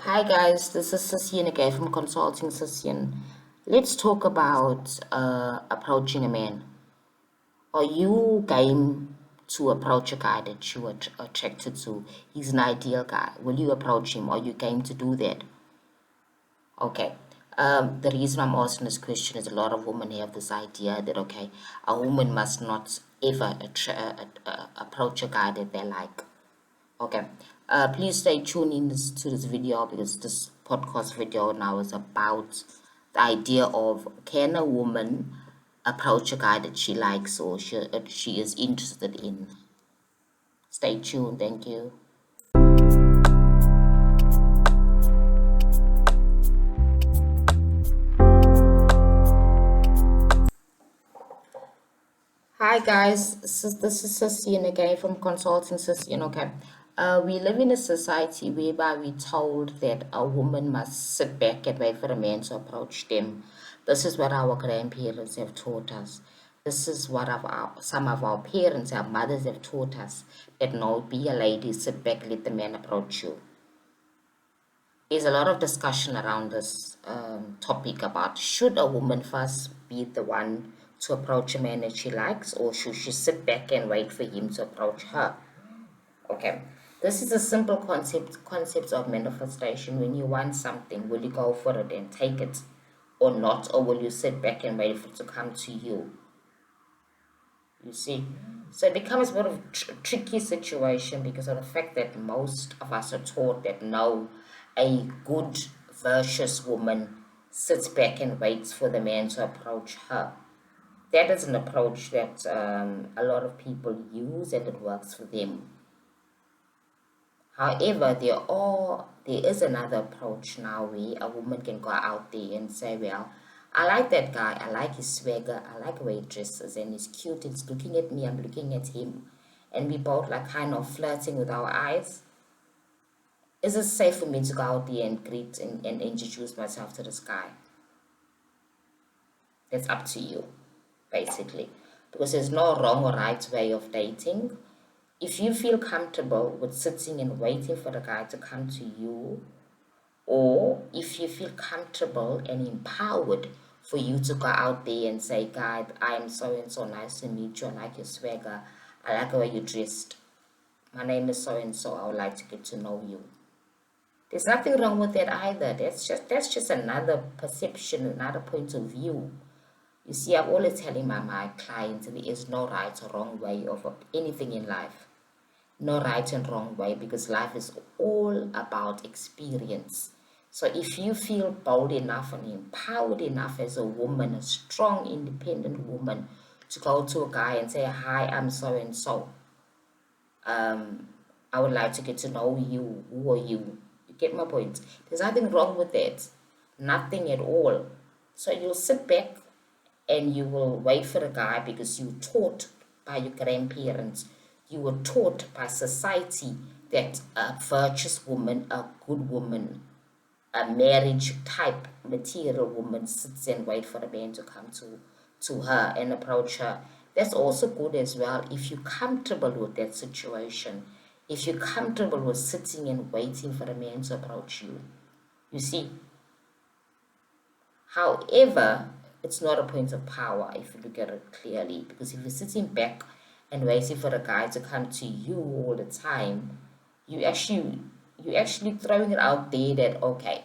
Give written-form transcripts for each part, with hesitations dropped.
Hi guys, this is Sasian again from Consulting Sasian. Let's talk about approaching a man. Are you game to approach a guy that you are attracted to? He's an ideal guy. Will you approach him? Are you game to do that? Okay. The reason I'm asking this question is a lot of women have this idea that, okay, a woman must not ever approach a guy that they like. Okay. Please stay tuned to this video because this podcast video now is about the idea of can a woman approach a guy that she likes or she is interested in. Stay tuned. Thank you. Hi guys, this is Sasian again from Consulting Sasian. Okay, we live in a society whereby we're told that a woman must sit back and wait for a man to approach them. This is what our grandparents have taught us. This is what some of our parents, our mothers have taught us that no, be a lady, sit back, let the man approach you. There's a lot of discussion around this topic about should a woman first be the one to approach a man that she likes, or should she sit back and wait for him to approach her? Okay, this is a simple concept of manifestation. When you want something, will you go for it and take it, or not, or will you sit back and wait for it to come to you? You see, so it becomes a bit of a tricky situation because of the fact that most of us are taught that no, a good, virtuous woman sits back and waits for the man to approach her. That is an approach that a lot of people use and it works for them. However, there is another approach now where a woman can go out there and say, well, I like that guy, I like his swagger, I like the way he dresses, and he's cute, he's looking at me, I'm looking at him, and we both like kind of flirting with our eyes. Is it safe for me to go out there and greet and introduce myself to this guy? That's up to you, basically. Because there's no wrong or right way of dating. If you feel comfortable with sitting and waiting for the guy to come to you, or if you feel comfortable and empowered for you to go out there and say, God, I am so and so, nice to meet you, I like your swagger, I like the way you dressed, my name is so and so, I would like to get to know you. There's nothing wrong with that either. That's just another perception, another point of view. You see, I'm always telling my clients there is no right or wrong way of anything in life. No right and wrong way, because life is all about experience. So if you feel bold enough and empowered enough as a woman, a strong, independent woman, to go to a guy and say, hi, I'm so and so. I would like to get to know you. Who are you? You get my point? There's nothing wrong with that. Nothing at all. So you'll sit back and you will wait for a guy because you were taught by your grandparents, you were taught by society that a virtuous woman, a good woman, a marriage type material woman sits and wait for a man to come to her and approach her. That's also good as well if you're comfortable with that situation. If you're comfortable with sitting and waiting for a man to approach you. You see, however, it's not a point of power if you look at it clearly, because if you're sitting back and waiting for a guy to come to you all the time, you actually throwing it out there that okay,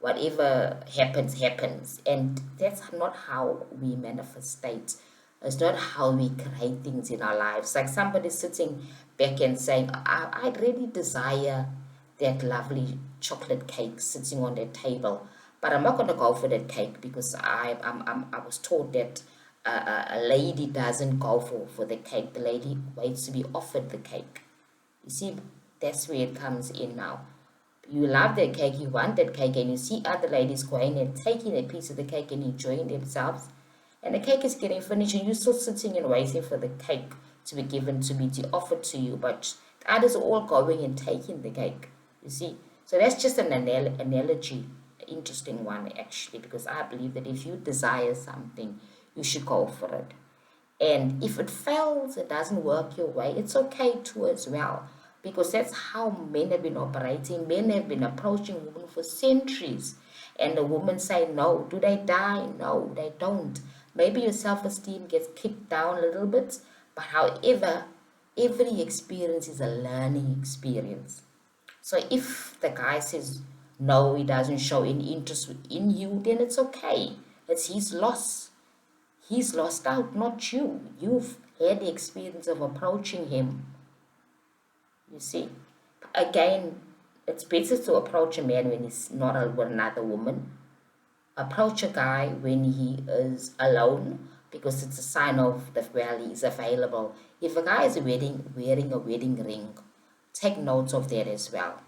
whatever happens happens, and that's not how we manifestate. It's not how we create things in our lives. Like somebody sitting back and saying, I really desire that lovely chocolate cake sitting on that table, but I'm not going to go for that cake because I was told that a lady doesn't go for the cake. The lady waits to be offered the cake. You see, that's where it comes in now. You love that cake, you want that cake, and you see other ladies going and taking a piece of the cake and enjoying themselves, and the cake is getting finished, and you're still sitting and waiting for the cake to be given to be offered to you, but the others are all going and taking the cake. You see, so that's just an analogy, interesting one actually, because I believe that if you desire something, you should go for it. And if it fails, it doesn't work your way, it's okay too as well. because that's how men have been operating. Men have been approaching women for centuries, and the women say no. Do they die? No, they don't. Maybe your self-esteem gets kicked down a little bit, but however, every experience is a learning experience. So if the guy says no, he doesn't show any interest in you, then it's okay. It's his loss. He's lost out, not you. You've had the experience of approaching him. You see, again, it's better to approach a man when he's not with another woman. Approach a guy when he is alone, because it's a sign of that, well, he's available. If a guy is wearing a wedding ring, take note of that as well.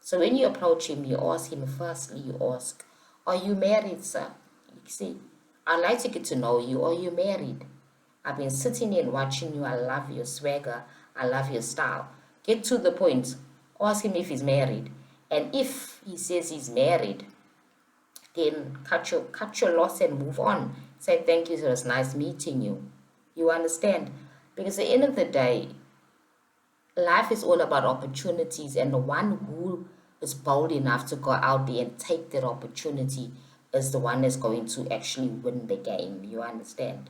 So when you approach him, you ask him, firstly, you ask, are you married, sir? You see, I'd like to get to know you. Are you married? I've been sitting here and watching you. I love your swagger. I love your style. Get to the point. Ask him if he's married. And if he says he's married, then cut your loss and move on. Say thank you, it was nice meeting you. You understand? Because at the end of the day, life is all about opportunities, and the one who is bold enough to go out there and take that opportunity is the one that's going to actually win the game. You understand?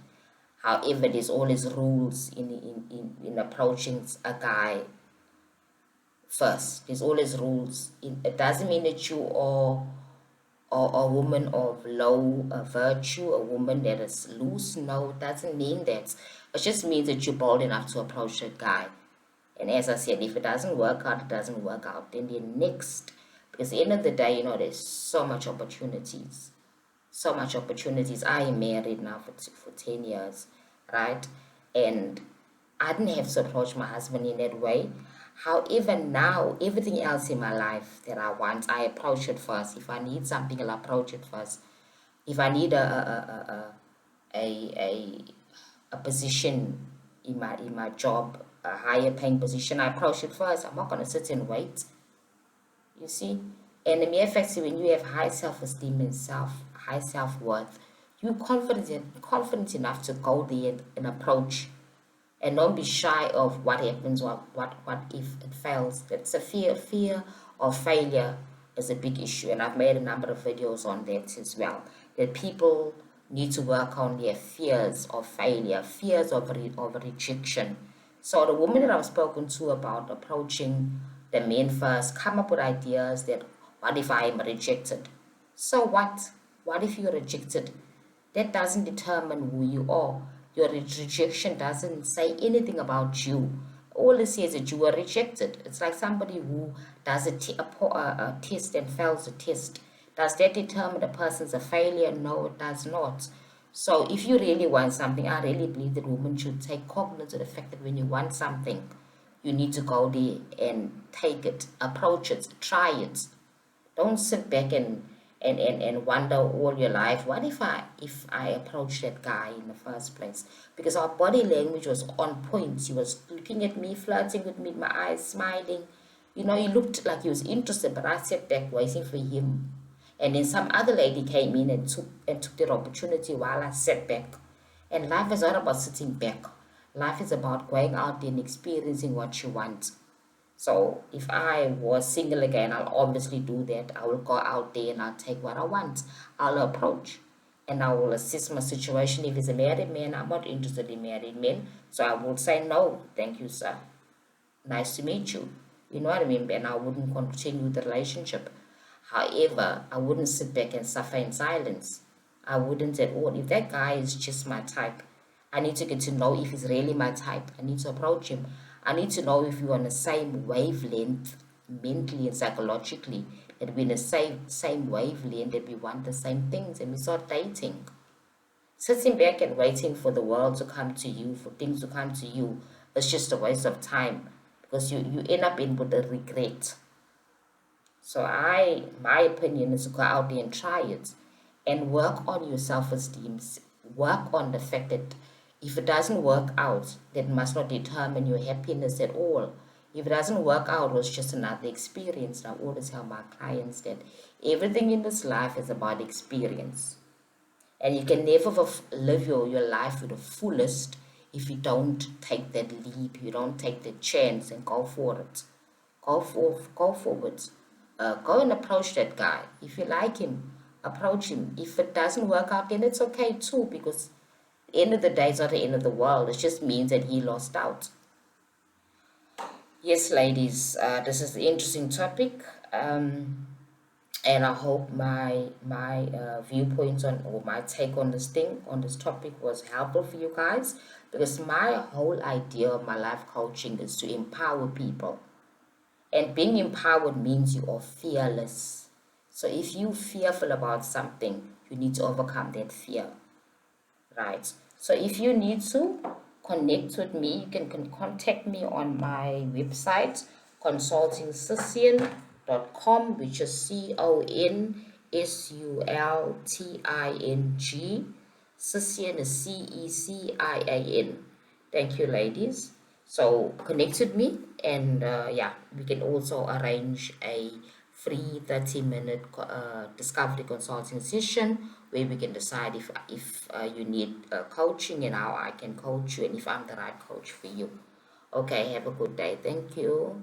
However, there's always rules in approaching a guy first. There's always rules. It doesn't mean that you are a woman of low virtue, a woman that is loose. No, it doesn't mean that. It just means that you're bold enough to approach a guy. And as I said, if it doesn't work out, it doesn't work out. Then the next, because at the end of the day, there's so much opportunities. So much opportunities. I am married now for 10 years, right? And I didn't have to approach my husband in that way. However, now everything else in my life that I want, I approach it first. If I need something, I'll approach it first. If I need a position in my job, a higher paying position, I approach it first. I'm not gonna sit and wait. You see? And the mere fact is, when you have high self-esteem and high self-worth, you're confident enough to go there and approach, and don't be shy of what happens. What if it fails? That's a fear of failure is a big issue, and I've made a number of videos on that as well. That people need to work on their fears of failure, fears of rejection. So the woman that I've spoken to about approaching the men first, come up with ideas that, what if I am rejected? So what? What if you're rejected? That doesn't determine who you are. Your rejection doesn't say anything about you. All it says is that you were rejected. It's like somebody who does a test and fails the test. Does that determine the person's a failure? No, it does not. So if you really want something, I really believe that women should take cognizance of the fact that when you want something, you need to go there and take it, approach it, try it. Don't sit back and wonder all your life, what if I approached that guy in the first place? Because our body language was on point. He was looking at me, flirting with me, my eyes smiling. He looked like he was interested, but I sat back waiting for him. And then some other lady came in and took that opportunity while I sat back. And life is not about sitting back. Life is about going out there and experiencing what you want. So if I was single again, I'll obviously do that. I will go out there and I'll take what I want. I'll approach and I will assess my situation. If it's a married man, I'm not interested in married men. So I will say, no, thank you, sir. Nice to meet you. You know what I mean? And I wouldn't continue the relationship. However, I wouldn't sit back and suffer in silence. I wouldn't at all. If that guy is just my type, I need to get to know if he's really my type. I need to approach him. I need to know if we're on the same wavelength, mentally and psychologically, that we're in the same wavelength, that we want the same things, and we start dating. Sitting back and waiting for the world to come to you, for things to come to you, is just a waste of time, because you end up in with a regret. So my opinion is to go out there and try it and work on your self-esteem. Work on the fact that if it doesn't work out, that must not determine your happiness at all. If it doesn't work out, it's just another experience. And I always tell my clients that everything in this life is about experience. And you can never live your life to the fullest if you don't take that leap, you don't take the chance and go for it. go forward. Go and approach that guy. If you like him, approach him. If it doesn't work out, then it's okay too, because at the end of the day, it's not the end of the world. It just means that he lost out. Yes, ladies, this is the interesting topic. And I hope my viewpoints on, or my take on this topic was helpful for you guys, because my whole idea of my life coaching is to empower people, and being empowered means you are fearless. So if you fearful about something, you need to overcome that fear, right? So if you need to connect with me, you can contact me on my website, consultingsusian.com, which is CONSULTING. Susian is CECIAN. Thank you, ladies. So connect with me, and yeah, we can also arrange a free 30-minute discovery consulting session, where we can decide if you need coaching, and how I can coach you, and if I'm the right coach for you. Okay, have a good day. Thank you.